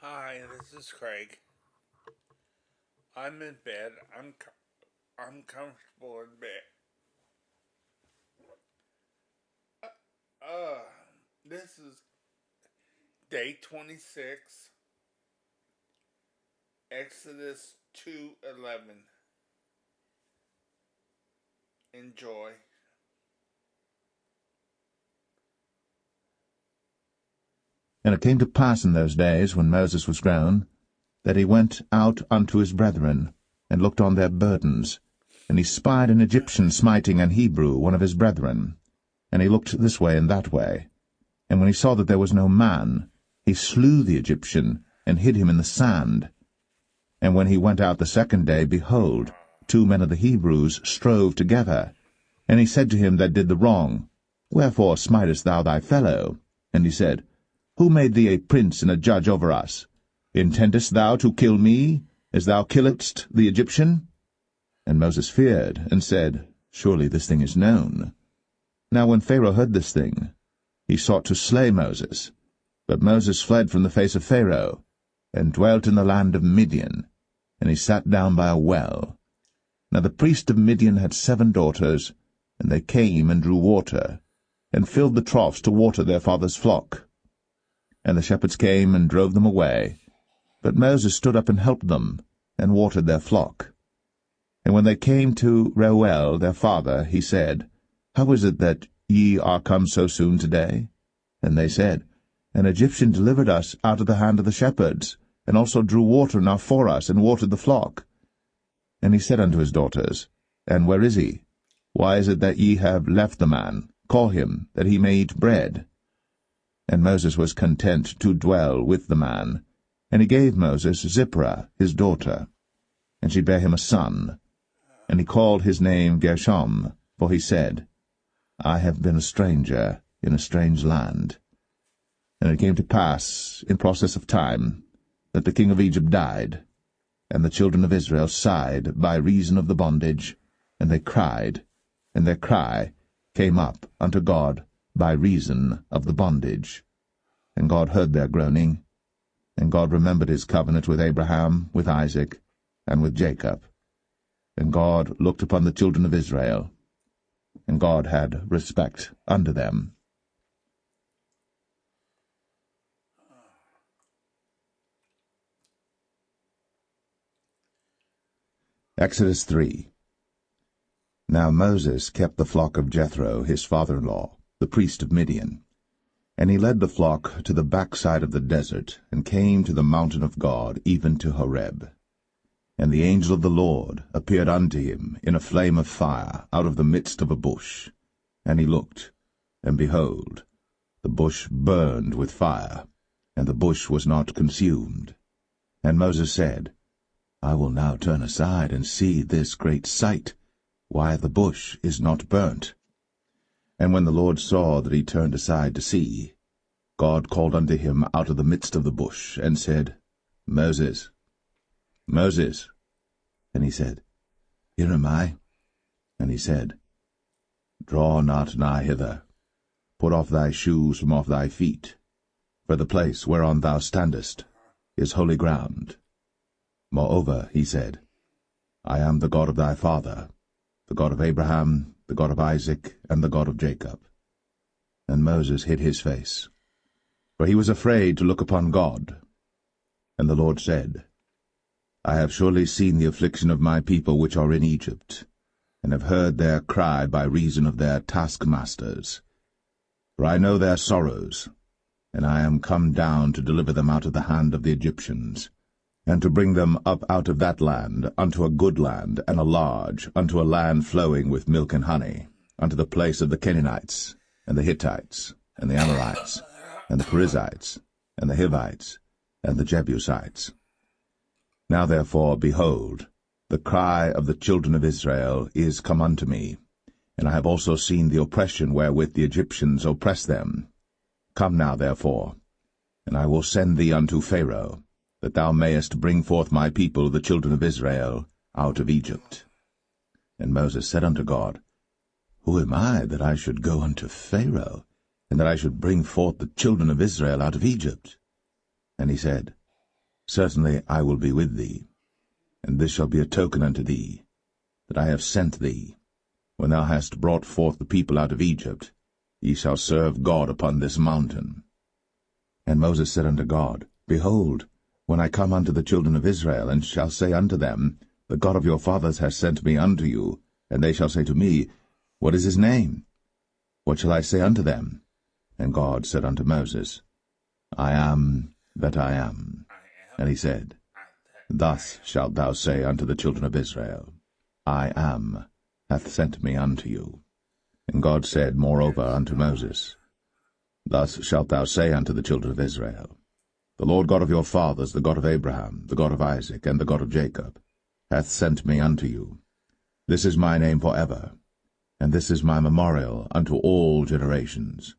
Hi, this is Craig. I'm in bed. I'm comfortable in bed. Uh, this is day 26, Exodus 2:11. Enjoy. And it came to pass in those days, when Moses was grown, that he went out unto his brethren, and looked on their burdens. And he spied an Egyptian smiting an Hebrew, one of his brethren. And he looked this way and that way. And when he saw that there was no man, he slew the Egyptian, and hid him in the sand. And when he went out the second day, behold, 2 men of the Hebrews strove together. And he said to him that did the wrong, Wherefore smitest thou thy fellow? And he said, Who made thee a prince and a judge over us? Intendest thou to kill me, as thou killedst the Egyptian? And Moses feared, and said, Surely this thing is known. Now when Pharaoh heard this thing, he sought to slay Moses. But Moses fled from the face of Pharaoh, and dwelt in the land of Midian, and he sat down by a well. Now the priest of Midian had 7 daughters, and they came and drew water, and filled the troughs to water their father's flock. And the shepherds came and drove them away. But Moses stood up and helped them, and watered their flock. And when they came to Reuel their father, he said, How is it that ye are come so soon today? And they said, An Egyptian delivered us out of the hand of the shepherds, and also drew water enough for us, and watered the flock. And he said unto his daughters, And where is he? Why is it that ye have left the man? Call him, that he may eat bread. And Moses was content to dwell with the man. And he gave Moses Zipporah his daughter. And she bare him a son. And he called his name Gershom, for he said, I have been a stranger in a strange land. And it came to pass, in process of time, that the king of Egypt died. And the children of Israel sighed by reason of the bondage, and they cried, and their cry came up unto God by reason of the bondage. And God heard their groaning, and God remembered his covenant with Abraham, with Isaac, and with Jacob. And God looked upon the children of Israel, and God had respect unto them. Exodus 3. Now Moses kept the flock of Jethro his father-in-law, the priest of Midian. And he led the flock to the backside of the desert, and came to the mountain of God, even to Horeb. And the angel of the Lord appeared unto him in a flame of fire out of the midst of a bush. And he looked, and behold, the bush burned with fire, and the bush was not consumed. And Moses said, I will now turn aside and see this great sight, why the bush is not burnt. And when the Lord saw that he turned aside to see, God called unto him out of the midst of the bush, and said, Moses, Moses. And he said, Here am I. And he said, Draw not nigh hither. Put off thy shoes from off thy feet, for the place whereon thou standest is holy ground. Moreover, he said, I am the God of thy father, the God of Abraham, the God of Isaac, and the God of Jacob. And Moses hid his face, for he was afraid to look upon God. And the Lord said, I have surely seen the affliction of my people which are in Egypt, and have heard their cry by reason of their taskmasters. For I know their sorrows, and I am come down to deliver them out of the hand of the Egyptians, and to bring them up out of that land unto a good land, and a large, unto a land flowing with milk and honey, unto the place of the Canaanites, and the Hittites, and the Amorites, and the Perizzites, and the Hivites, and the Jebusites. Now therefore, behold, the cry of the children of Israel is come unto me, and I have also seen the oppression wherewith the Egyptians oppress them. Come now therefore, and I will send thee unto Pharaoh, that thou mayest bring forth my people, the children of Israel, out of Egypt. And Moses said unto God, Who am I, that I should go unto Pharaoh, and that I should bring forth the children of Israel out of Egypt? And he said, Certainly I will be with thee, and this shall be a token unto thee, that I have sent thee. When thou hast brought forth the people out of Egypt, ye shall serve God upon this mountain. And Moses said unto God, Behold, when I come unto the children of Israel, and shall say unto them, The God of your fathers hath sent me unto you, and they shall say to me, What is his name? What shall I say unto them? And God said unto Moses, I am that I am. And he said, Thus shalt thou say unto the children of Israel, I am hath sent me unto you. And God said moreover unto Moses, Thus shalt thou say unto the children of Israel, The Lord God of your fathers, the God of Abraham, the God of Isaac, and the God of Jacob, hath sent me unto you. This is my name for ever, and this is my memorial unto all generations.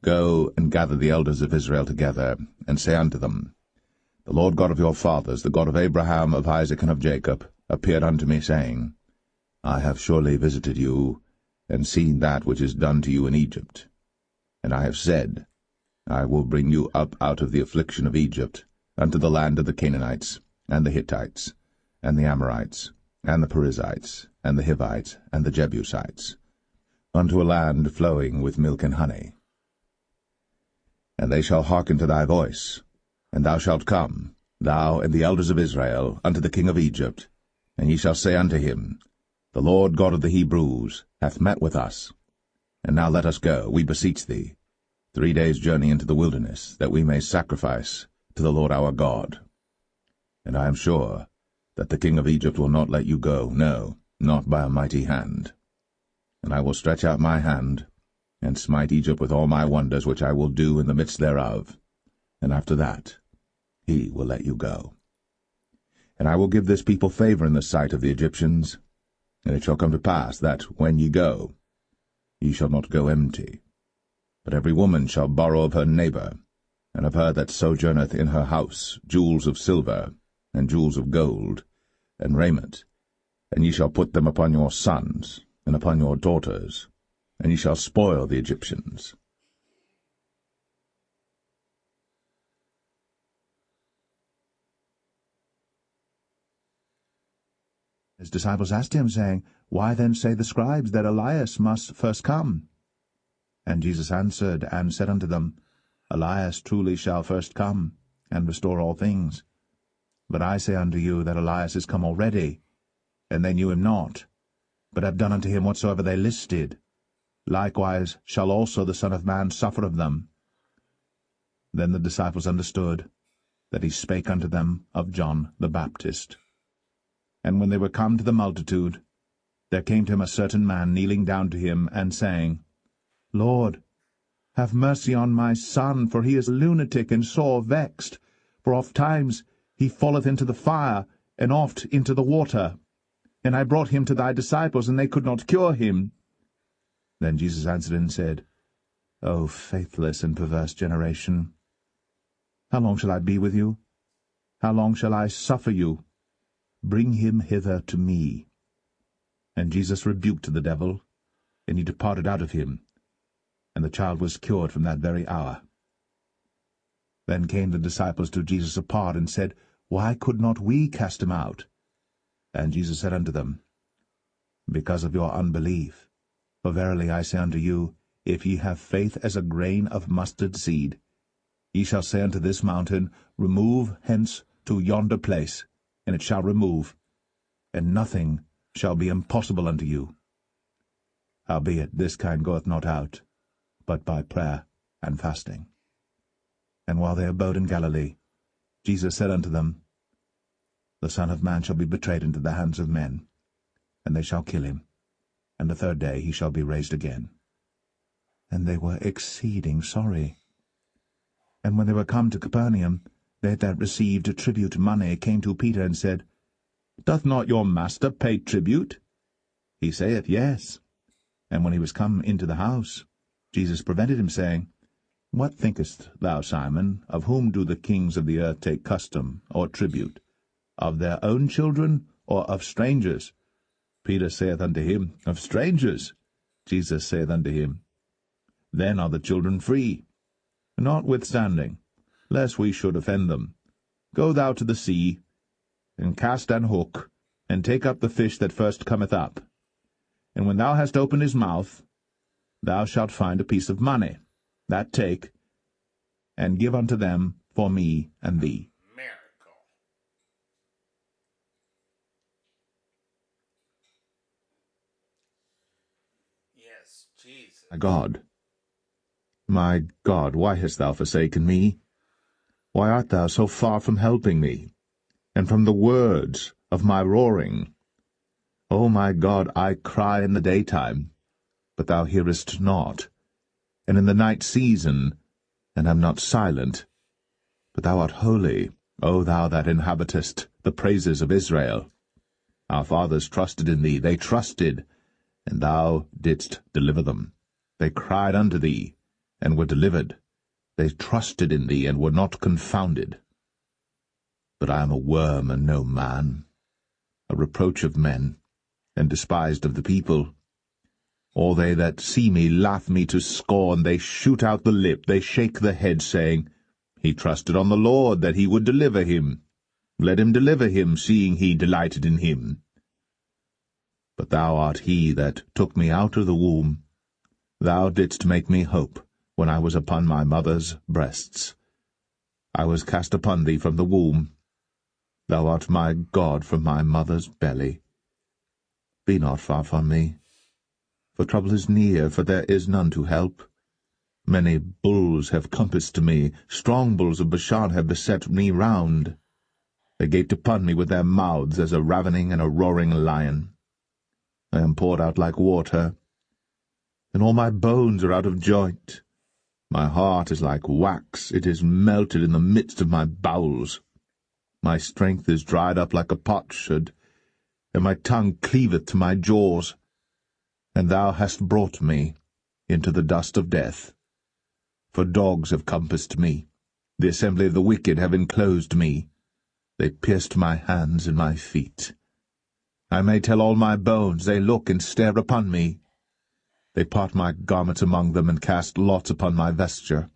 Go and gather the elders of Israel together, and say unto them, The Lord God of your fathers, the God of Abraham, of Isaac, and of Jacob, appeared unto me, saying, I have surely visited you, and seen that which is done to you in Egypt. And I have said, I will bring you up out of the affliction of Egypt, unto the land of the Canaanites, and the Hittites, and the Amorites, and the Perizzites, and the Hivites, and the Jebusites, unto a land flowing with milk and honey. And they shall hearken to thy voice, and thou shalt come, thou and the elders of Israel, unto the king of Egypt, and ye shall say unto him, The Lord God of the Hebrews hath met with us. And now let us go, we beseech thee, 3 days' journey into the wilderness, that we may sacrifice to the Lord our God. And I am sure that the king of Egypt will not let you go, no, not by a mighty hand. And I will stretch out my hand, and smite Egypt with all my wonders which I will do in the midst thereof, and after that he will let you go. And I will give this people favor in the sight of the Egyptians, and it shall come to pass that, when ye go, ye shall not go empty. But every woman shall borrow of her neighbor, and of her that sojourneth in her house, jewels of silver, and jewels of gold, and raiment, and ye shall put them upon your sons, and upon your daughters, and ye shall spoil the Egyptians. His disciples asked him, saying, Why then say the scribes that Elias must first come? And Jesus answered and said unto them, Elias truly shall first come, and restore all things. But I say unto you that Elias is come already, and they knew him not, but have done unto him whatsoever they listed. Likewise shall also the Son of Man suffer of them. Then the disciples understood that he spake unto them of John the Baptist. And when they were come to the multitude, there came to him a certain man, kneeling down to him, and saying, Lord, have mercy on my son, for he is a lunatic, and sore vexed. For oft times he falleth into the fire, and oft into the water. And I brought him to thy disciples, and they could not cure him. Then Jesus answered and said, O faithless and perverse generation, how long shall I be with you? How long shall I suffer you? Bring him hither to me. And Jesus rebuked the devil, and he departed out of him, and the child was cured from that very hour. Then came the disciples to Jesus apart, and said, Why could not we cast him out? And Jesus said unto them, Because of your unbelief. For verily I say unto you, if ye have faith as a grain of mustard seed, ye shall say unto this mountain, Remove hence to yonder place, and it shall remove, and nothing shall be impossible unto you. Howbeit this kind goeth not out, but by prayer and fasting. And while they abode in Galilee, Jesus said unto them, The Son of Man shall be betrayed into the hands of men, and they shall kill him, and the third day he shall be raised again. And they were exceeding sorry. And when they were come to Capernaum, they that received tribute money came to Peter and said, Doth not your master pay tribute? He saith, Yes. And when he was come into the house, Jesus prevented him, saying, What thinkest thou, Simon, of whom do the kings of the earth take custom or tribute? Of their own children, or of strangers? Peter saith unto him, Of strangers. Jesus saith unto him, Then are the children free. Notwithstanding, lest we should offend them, Go thou to the sea, and cast an hook, and take up the fish that first cometh up. And when thou hast opened his mouth, thou shalt find a piece of money. That take, and give unto them for me and thee. Miracle. Yes, Jesus. My God, why hast thou forsaken me? Why art thou so far from helping me, and from the words of my roaring? O my God, I cry in the daytime, but thou hearest not, and in the night season, and am not silent. But thou art holy, O thou that inhabitest the praises of Israel. Our fathers trusted in thee, they trusted, and thou didst deliver them. They cried unto thee, and were delivered. They trusted in thee, and were not confounded. But I am a worm and no man, a reproach of men, and despised of the people. All they that see me laugh me to scorn. They shoot out the lip, they shake the head, saying, He trusted on the Lord, that he would deliver him. Let him deliver him, seeing he delighted in him. But thou art he that took me out of the womb. Thou didst make me hope when I was upon my mother's breasts. I was cast upon thee from the womb. Thou art my God from my mother's belly. Be not far from me, for trouble is near, for there is none to help. Many bulls have compassed me, strong bulls of Bashan have beset me round. They gaped upon me with their mouths as a ravening and a roaring lion. I am poured out like water, and all my bones are out of joint. My heart is like wax, it is melted in the midst of my bowels. My strength is dried up like a potsherd, and my tongue cleaveth to my jaws. And thou hast brought me into the dust of death. For dogs have compassed me, the assembly of the wicked have enclosed me. They pierced my hands and my feet. I may tell all my bones, they look and stare upon me. They part my garments among them, and cast lots upon my vesture.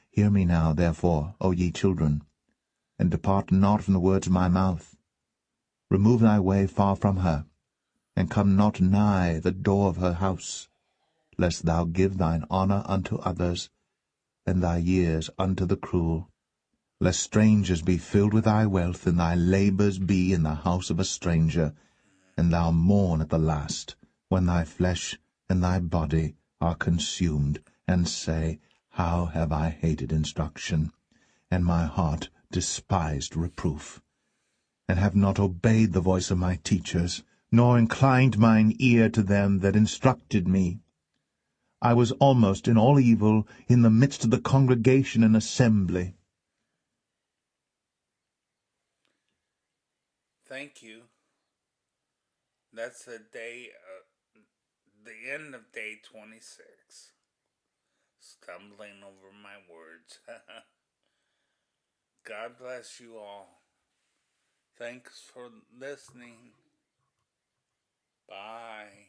Hear me now, therefore, O ye children, and depart not from the words of my mouth. Remove thy way far from her, and come not nigh the door of her house, lest thou give thine honour unto others, and thy years unto the cruel. Lest strangers be filled with thy wealth, and thy labours be in the house of a stranger, and thou mourn at the last, when thy flesh and thy body are consumed, and say, How have I hated instruction, and my heart despised reproof, and have not obeyed the voice of my teachers, nor inclined mine ear to them that instructed me. I was almost in all evil in the midst of the congregation and assembly. Thank you. That's the end of day 26. Stumbling over my words. God bless you all. Thanks for listening. Bye.